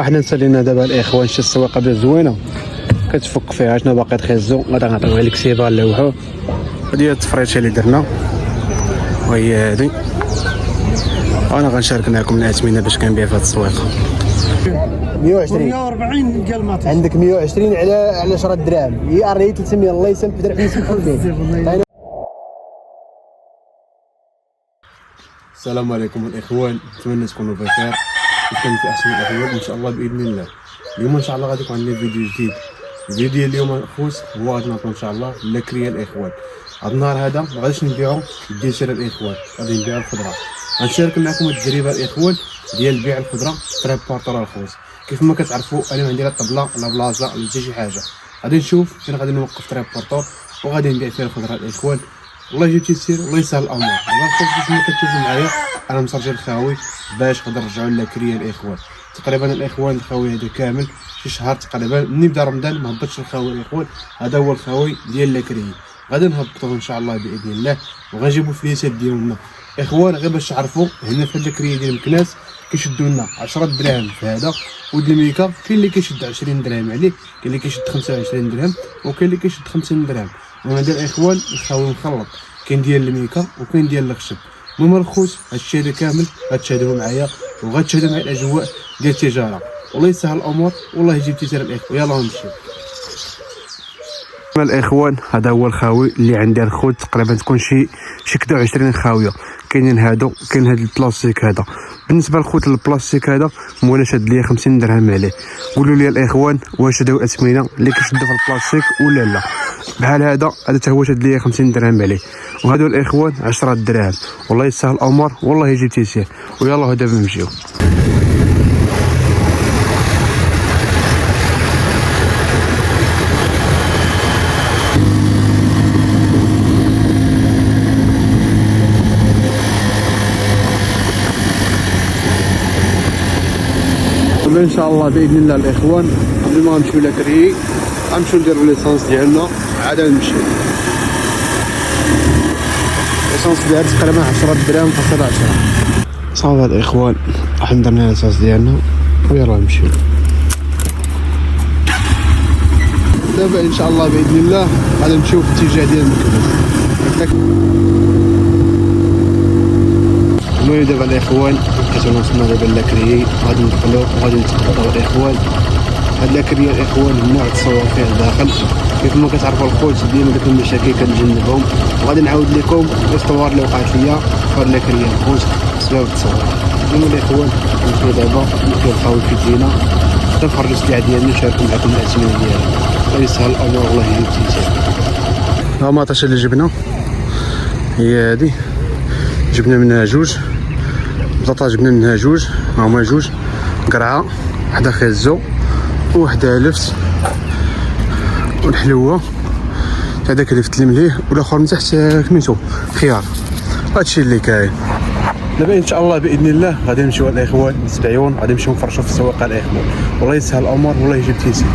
حنا نسالينا دابا الاخوان شي السواقه بزاف زوينه كتفك فيها شنو باقي تخزو. غادي نعطيوها لك سيبا نلوحو. هادي هي التفريطه اللي درنا وهي هادي. انا غنشارك معكم الاثمنه باش كنبيع في هاد السويقه. 120 140 ديال الماطيش. عندك 120 على 10 دراهم. هي راه 300 الله يسامح درهم يسمحوا لي. السلام عليكم الاخوان، نتمنى تكونوا بخير وتكونوا في احسن الاحوال ان شاء الله باذن الله. اليوم ان شاء الله غادي يكون عندنا فيديو جديد. الفيديو ديال اليوم اخوت هو غادي نعطيو ان شاء الله لاكريه الاخوان. هذا النهار هذا ما غاديش نبيعو الديسير الاخوان، غادي نبيعو الخضره. غنشارك معكم التجربه الاخوان ديال بيع الخضره تريبورتور الخوت. كيف ما كتعرفوا انا ما عندي لا طبله لا بلاصه ولا حتى شي حاجه. غادي نشوف فين غادي نوقف تريبورتور وغادي نبيع فيه الخضره الاخوان. والله جبتي تسير والله يسهل الامر. دابا الخوت كيف ما كتشوفوا معايا انا مسرجل الخاوي باش نقدر نرجعوا للاكريه الاخوان. تقريبا الاخوان الخاوي هذا كامل شي شهر تقريبا من بدا رمضان ما هبطش الخاوي الاخوان. هذا هو الخاوي ديال الاكريه. غادي نهبطوه ان شاء الله باذن الله وغنجيبوا فليسات ديالنا اخوان. غير باش تعرفوا هنا في الاكريه ديال مكناس كيشدوا لنا 10 دراهم في هذا. ود الميكا كاين اللي كيشد 20 درهم عليه، كاين اللي كيشد 25 درهم وكاين اللي كيشد 50 درهم. وهذا الاخوان الخاوي مخلط، كاين ديال الميكا وكاين ديال الخشب. المهم الخوت هادشي هذا كامل غتشاهدوه معايا وغتشاهدوا معايا الاجواء ديال التجاره. والله يسهل الامور والله يجيب تيسير الاخوان. يلا نمشيو الاخوان. هذا هو الخاوي اللي عندي الخوت تقريبا تكون شي كدا 20 خاويه. كاينين هادو كاين هاد البلاستيك هذا. بالنسبه للخوت البلاستيك هذا مولا شاد ليا 50 درهم عليه. قولوا لي الاخوان واش هادو اثمنه اللي كيشدوا في البلاستيك ولا لا. بحال هذا حتى هو شاد ليا 50 درهم عليه. وهادو الاخوان 10 دراهم. والله يسهل الامر والله يجيب تيسير. ويلا دابا نمشيو. ان شاء الله باذن الله الاخوان قبل ما نمشيو لاكري غنمشيو نديرو ليسونس ديالنا عاد نمشيو. ليسونس ديالها تقريبا 10 دراهم فاصل 10. صافي الاخوان راح ندير ليسونس ديالنا ويلا نمشيو دابا ان شاء الله باذن الله. غادي نمشيو في الاتجاه ديال المكناس. المهم دابا الاخوان كتبنا وصلنا دابا لاكري غادي ندخلو وغادي نتقطعو الاخوان. هاد لاكريه الاخوان ممنوع تصور فيه داخل. كيف ما كتعرفوا الخوت ديما ديك المشاكل كنتجنبهم وغادي نعاود لكم الصور اللي وقعت ليا في هاد لاكريه الخوت بسبب التصوير. المهم الاخوان نمشيو دابا نمشيو الخاوي في يدينا تنخرجوا السلعه ديالنا نشاركوا معكم الاثمنه ديالها. الله يسهل الامور والله يجيب تيسير. ها ماطاش اللي جبنا هي هادي. جبنا منها جوج بطاطا، جبنا منها جوج هما جوج. قرعه وحده خيزو وحده لفت والحلوه. هذاك لفت المليه والاخر من تحت سميتو خيار. هادشي اللي كاين دابا ان شاء الله باذن الله. غادي نمشيو الاخوان نتبعيون غادي نمشيو نفرشوا في السواق الاخوان. والله يسهل الامور والله يجيب تيسير.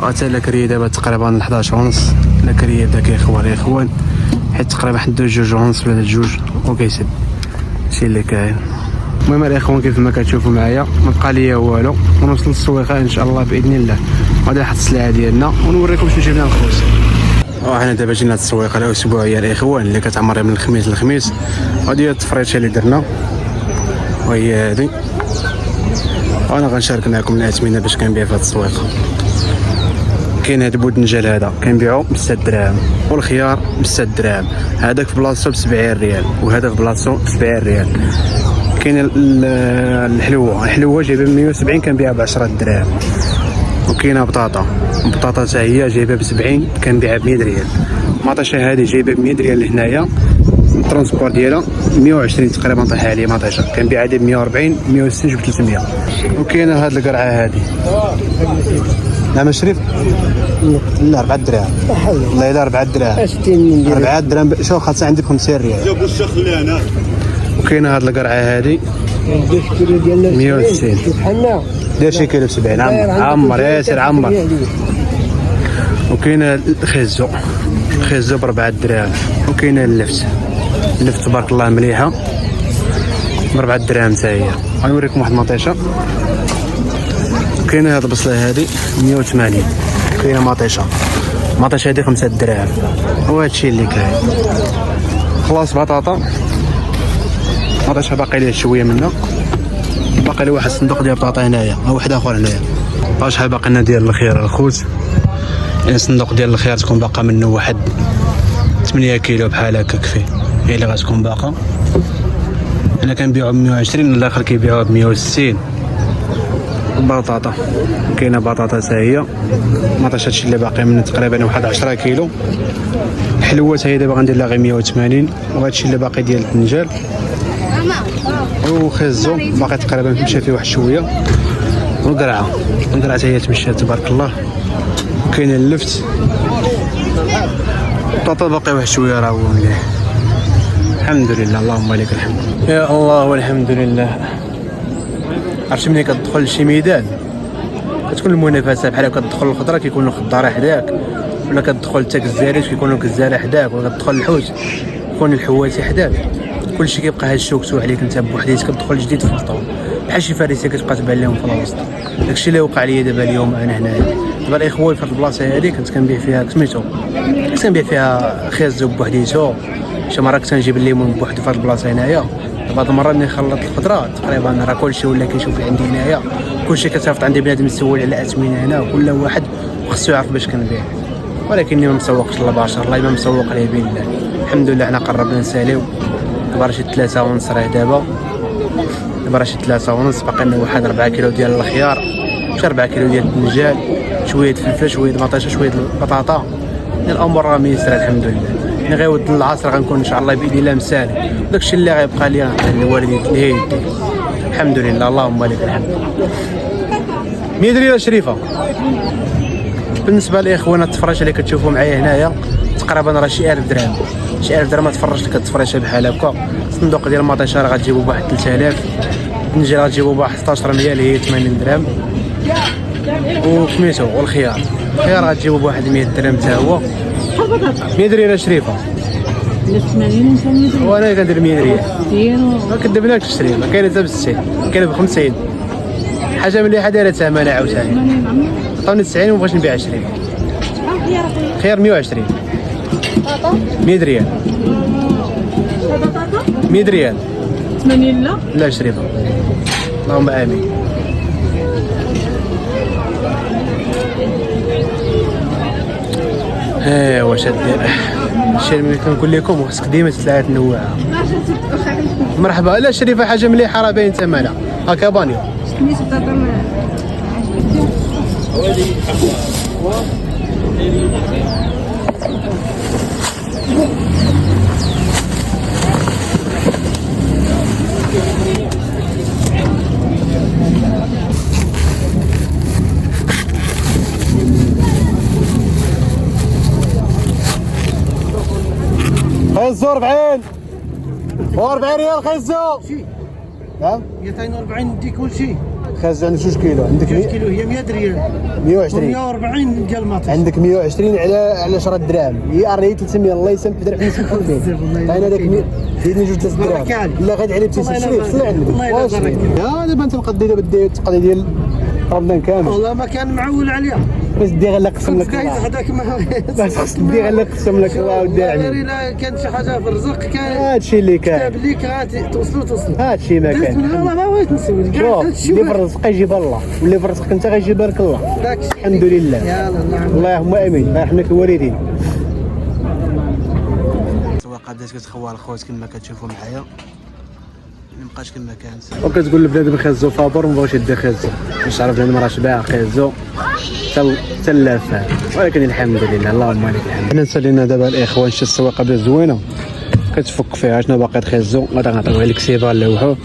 حتى لاكريه دابا تقريبا 11 ونص. لاكريه داك الاخوان حيت تقريبا حدو 2 ونص ولا 2 وكيسد. هادشي اللي كاين. المهم الاخوان كيف ما كتشوفوا معايا ما بقى ليا والو ونوصل للسويقه ان شاء الله باذن الله. غادي نحط السلعه ديالنا ونوريكم شنو جبنا الخوت. حنا دابا جينا التسويقه الاسبوعيه الاخوان اللي كتعمر من الخميس للخميس. هادي هي التفريطه اللي درنا وهي هادي. انا غنشارك معكم الاثمنه باش كنبيع في هاد التسويقه. كاين هاد البودنجال هذا كنبيعو ب 6 دراهم والخيار ب 6 دراهم. هذاك في بلاصتو ب 70 ريال وهذا في بلاصتو ب 70 ريال. كاين الحلوه جايبه ب 170 كنبيعها ب 10 دراهم. وكاينه بطاطا حتى هي جايبه ب 70 كنبيعها ب 100 ريال. مطيشه هذه جايبه ب 100 ريال لهنايا. الترونسبور ديالها 120 تقريبا طايحه عليه مطيشه كنبيعها ب 140 160 جبت 300. وكاينه هاد القرعه هذه نعم شريف لا 4 دراهم. والله الا 4 دراهم 4 دراهم. شوف خاصها عندي ب 50 ريال. جابوا الشيخ اللي هنا. وكاينه هاد القرعه هذه 160 داير شي كيلو ب 70. عمر ياسر عمر. وكاينه الخيزو ب 4 دراهم. وكاينه اللفت تبارك الله مليحه ب 4 دراهم حتى هي. غنوريكم واحد المطيشه كاينه هاد البصله هادي 180. كاينه مطيشه هادي 5 دراهم. وهادشي اللي كاين. خلاص بطاطا مطيشه باقي ليه شويه منها. باقي لي واحد الصندوق ديال البطاطا هنايا، واحد اخر هنايا. شحال باقي لنا ديال الخيار الخوت. يعني الصندوق ديال الخيار تكون باقا منه واحد 8 كيلو بحال هكا كفيه، هي اللي غتكون باقا. انا كنبيعو ب 120، الاخر كيبيعوها ب 160. البطاطا كاينه بطاطا حتى هي مطيشه، هادشي اللي باقي منه تقريبا واحد 10 كيلو. الحلوات هي دابا غندير لها غير 180. وهادشي اللي باقي ديال الدنجال وخيزو باقي تقريبا مشى فيه واحد شويه. والقرعه حتى هي تمشى تبارك الله. كاين اللفت البطاطا باقي واحد شويه راه هو مليح. الحمد لله اللهم لك الحمد. يا الله والحمد لله. عرفتي ملي كتدخل لشي ميدان كتكون المنافسه بحال كتدخل الخضره كيكونوا الخضاره حداك، ولا كتدخل حتى كزاريت كيكونوا كزاره حداك، ولا كتدخل الحوت يكون الحواتي حداك. كلشي كيبقى هاد الشوكتو عليك انت بوحديتك، كتدخل جديد في الخطوه بحال شي فارسيه كتبقى تبان لهم في الوسط. داكشي اللي وقع لي دابا اليوم انا هنايا. دابا الاخوه في هاد البلاصه هادي كنت كنبيع فيها سميتو، كنت كنبيع فيها خيزو بوحديتو، شي مرة كنت كنجيب الليمون بوحدو في هاد البلاصه هنايا. بعض المرات ملي نخلط الخضره تقريبا راه كلشي ولا كيشوف عندي هنايا، كلشي كتصيفط عندي بنادم يسول على اثمنه هنا، وكل واحد خصو يعرف باش كنبيع. ولكني ما مسوقش للبشر، الله ما مسوق عليه بين الله. الحمد لله حنا قربنا نساليو. دابا راه شي 3 ونص راه دابا راه شي 3 ونص. باقي لنا واحد 4 كيلو ديال الخيار، شي 4 كيلو ديال الدنجال، شويه الفلفل، شويه المطيشه، شويه البطاطا. الامور راه ميسره الحمد لله. يعني غير ود العصر غنكون ان شاء الله باذن الله مسالي. داكشي اللي غيبقى لي الوالدين اللي هي يدي. الحمد لله اللهم لك الحمد. 100 ريال شريفه. بالنسبه لاخواننا التفريشه اللي كتشوفوا معايا هنايا تقريبا راه شي 1000 درهم. شي 1000 درهم تفرجت كتفريشه بحال هكا. الصندوق ديال المطيشه راه غتجيبو بواحد 3000. الدنجال غتجيبو بواحد 16 ريال هي 80 درهم. وسميتو والخيار غتجيبو بواحد 100 درهم حتى هو. 100 ريال شريفه. 80 وانا كندير 100 ريال. ما كذبناكش الشريفه، كاينه حتى ب 60، كاينه ب 50. حاجه مليحه دايره ثمنها عاوتاني. عطاوني 90 وما بغيتش نبيع 20. خيار 120. 100 ريال. 100 ريال. 80 لا لا شريفه. اللهم امين. واش دير الشيء اللي كنقول لكم خصك ديما تسلعها تنوعها. مرحبا. لا شريفه حاجه مليحه راه باين ثمنها هكا بانيو. خيزو 40 و40 ريال خيزو. نعم 240 نديك كل شيء. خيزو عندك 2 كيلو. عندك 2 كيلو هي 100 ريال. 120. 140 ديال الماطيش. عندك 120 على 10 دراهم. هي راه 300 الله يسامحك درهم نسمحوا لك. انا داك زيدني 2 3 دراهم. لا غادي عليه تيسير سلي عندك. واش يا دابا انت تقضي التقضيه ديال رمضان كامل. والله ما كان معول عليا. بس دي غير قسم لك هذاك ما بس خص دي غير قسم لك الله ودي عليك. الا كانت شي حاجه في الرزق كان هادشي اللي كان. كتاب ليك توصلوا. هادشي ما كان. والله ما بغيت نسول كاع شوف هادشي. اللي في الرزق يجيب الله، واللي في الرزق انت غيجيبها لك الله. الحمد لله. يلا نعم. اللهم امين. الله يرحم لك الوالدين. السواقه بدات كتخوى الخوت كما كتشوفوا معايا، ما بقاش كما كانت. وكتقول لبنادم خيزو فابور ما بغاش يدي خيزو، باش عرف بنادم راه شبع خيزو حتى اللافه. ولكن الحمد لله اللهم لك الحمد. حنا نسالينا دابا الاخوان شي السواقه بزاف زوينه كتفك فيها شنو باقي خيزو. غادي نعطيوها لك سيبا نلوحوه.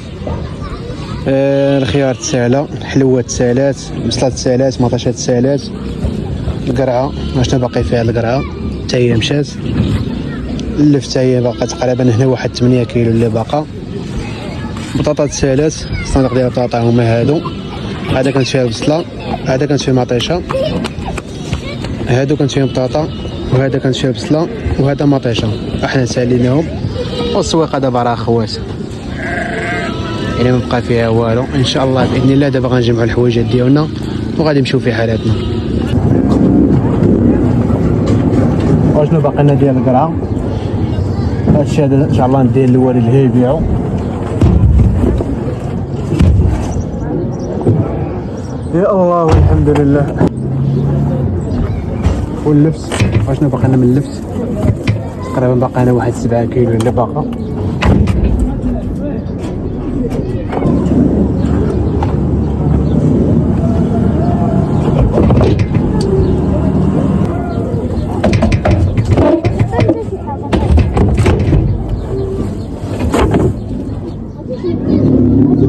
الخيار تسالى، الحلوه تسالات، البصله تسالات، مطيشه تسالات، القرعه شنو باقي فيها القرعه حتى هي مشات. اللفت حتى هي باقا تقريبا هنا واحد 8 كيلو اللي باقا. بطاطا تسالات، الصندوق ديال البطاطا هما هادو. هذا كانت فيها البصله، هذا كانت فيه مطيشه، هادو كانت فيهم بطاطا، وهذا كانت فيه البصله، وهذا مطيشه. احنا ساليناهم. والسويقه دابا راه خوات يعني ما بقى فيها والو. ان شاء الله باذن الله دابا غنجمعوا الحوايجات ديالنا وغادي نمشيو في حالاتنا. واشنو باقي لنا ديال القرعه؟ هادشي هذا ان شاء الله ندير الوالد اللي يبيعو. يا الله والحمد لله. واللبس واشنو باقي لنا من اللبس؟ تقريبا باقي لنا واحد 7 كيلو اللي باقا.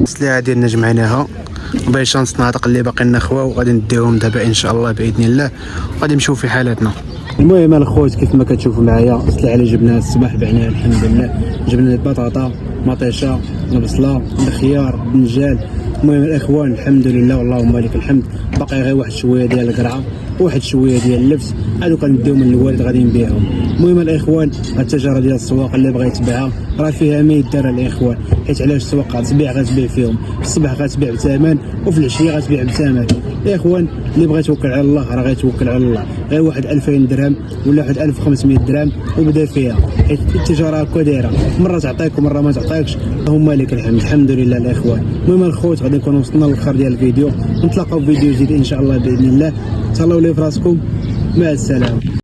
السلعه ديالنا جمعناها باش شانس النهارده اللي باقي لنا خوا وغادي نديهم دابا ان شاء الله باذن الله وغادي نمشيو في حالاتنا. المهم الخوت كيف ما كتشوفوا معايا السلعه اللي جبناها الصباح بعناها الحمد لله. جبنا البطاطا مطيشه البصله الخيار البنجال. المهم الاخوان الحمد لله واللهم لك الحمد. باقي غير واحد شويه ديال القرعه وواحد شويه ديال اللبس هادو كنديهم من الوالد غادي نبيعهم. المهم الاخوان التجاره ديال السواق اللي بغى يتبعها راه فيها ما يدار الاخوان، حيت علاش السواق غتبيع فيهم في الصباح غتبيع بثمن وفي العشيه غتبيع بثمن. الاخوان اللي بغى يتوكل على الله راه غيتوكل على الله، غير واحد 2000 درهم ولا واحد 1500 درهم وبدا فيها، حيت التجاره هكا دايره مره تعطيك ومره ما تعطيكش. اللهم لك الحمد الحمد لله الاخوان. المهم الخوت غادي نكونوا وصلنا للاخر ديال الفيديو، نتلاقاو في فيديو جديد ان شاء الله باذن الله. تهلاو لي في راسكم، مع السلامه.